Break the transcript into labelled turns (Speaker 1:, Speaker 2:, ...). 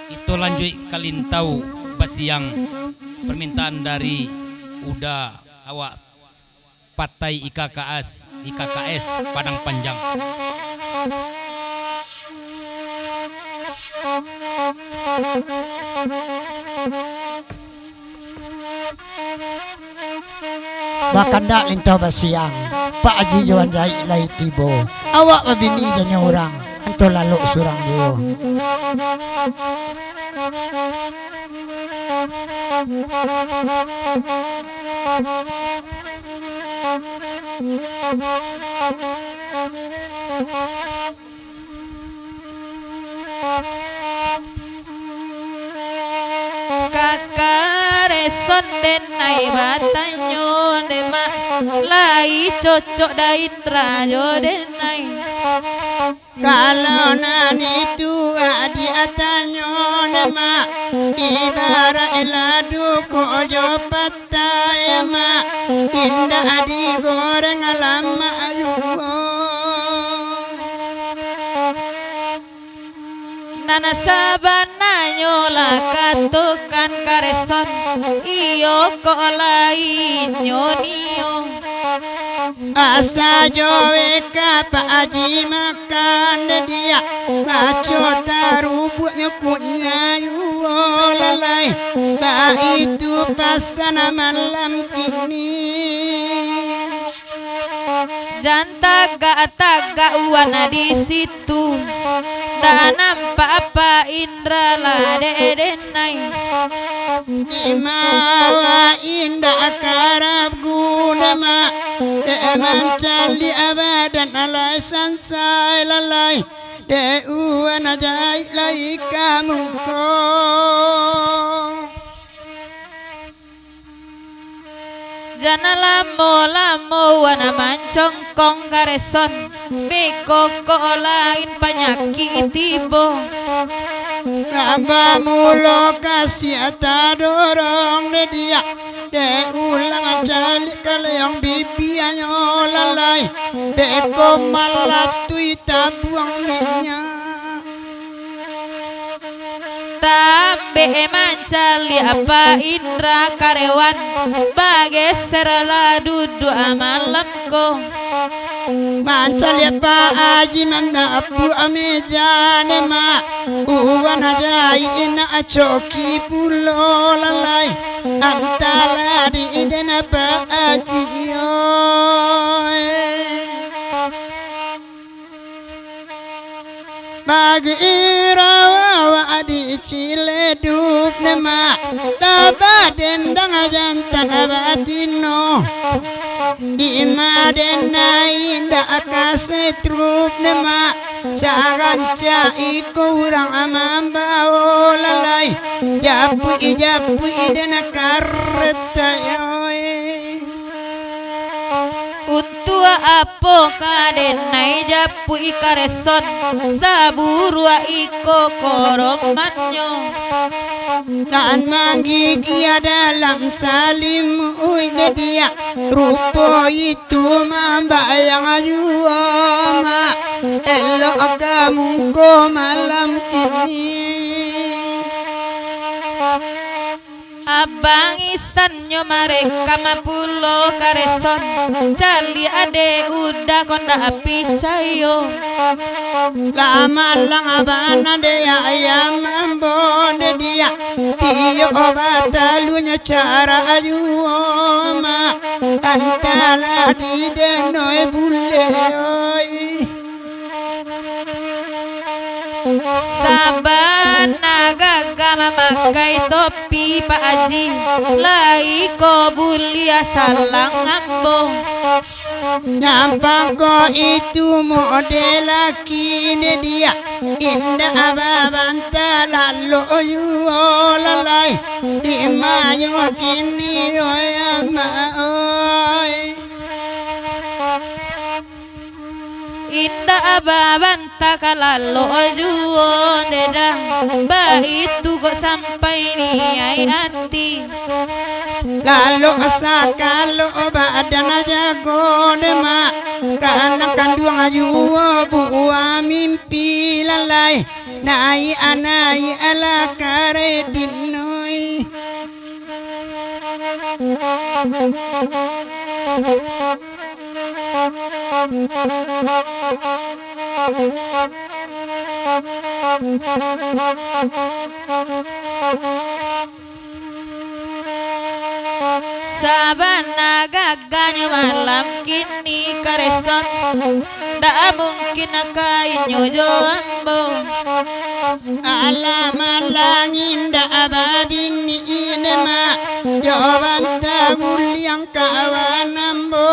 Speaker 1: Itu lanjut kalintau basiang permintaan dari Uda awak Patai IKKS Padang Panjang.
Speaker 2: Bakanda lintaw basiang Pak Haji Johan Jahit lai tibo awak mabini dan orang anto lalu surang yo.
Speaker 3: Kakareson den nai batanyo dema lai cocok dain rajo den nai.
Speaker 4: Kalau nani tua di atanyo nama ibarat ladu kojo patai ma indah digoreng lama ayuwo.
Speaker 3: Nana sabana nyola katukan kareson iyo ko lain nyonio.
Speaker 4: Asa jowe ka Pak Haji makan dia baco tarubuknya punya yuo lalai ba itu pasana malam kini.
Speaker 3: Jantaga uana di situ tak nampak apa Indra lah denai.
Speaker 4: Imawa indah karab guna ma mencari abadan alasan saya lalai uana jahit lai kamu ko.
Speaker 3: Jana lamo wana mancong kong kareson beko ko lain penyakit tibo.
Speaker 4: Kamba mulo kasih dorong dia ulang jali kaliang bibianya lalai beko malap tuita buang minyak.
Speaker 3: Tabe mancali apa Indra karewan bagai serala duduk amalamko.
Speaker 4: Mancali apa Haji mendapu amejane ma uwan hajai ina acoki pulo lalai antala di idena Pak Haji yo. Bagi irawa di Ciledug nama tabaden dang jantan batino di madena inda akasetruk nama saranca ikurang amambao lalai japu idena kareta yoe.
Speaker 3: Utua apo kadenai japu ikareson saburua iko koromanyo.
Speaker 4: Dan menggigil dalam salim uide dia rupo itu membayang juama elok kamu ko malam ini.
Speaker 3: Abang isanyo mereka mapulo kareson cali ade udah konda api cayo.
Speaker 4: Lama lang abana de ayam ambon dia tiyo batalunya cara ayuma antala di denoi bulle oi.
Speaker 3: Sabana gaga memakai topi Pak Haji lai ko bulia salang ngambong.
Speaker 4: Nampak ko itu model laki dia indah ababanta lalu lalai di mayo kini oyama oi.
Speaker 3: Indah ababanta kalalo juo dedang ba itu kok sampai ni ai anti.
Speaker 4: Lalu asa kalau badan jago dema karena kandung ayu buah mimpi lalai nai anai ala kare dinoi
Speaker 3: Sabana gaganya malam kini karesot tak mungkin akainyo joambo
Speaker 4: ala malangin da ababin ni inema jawan tagul yang kawanambo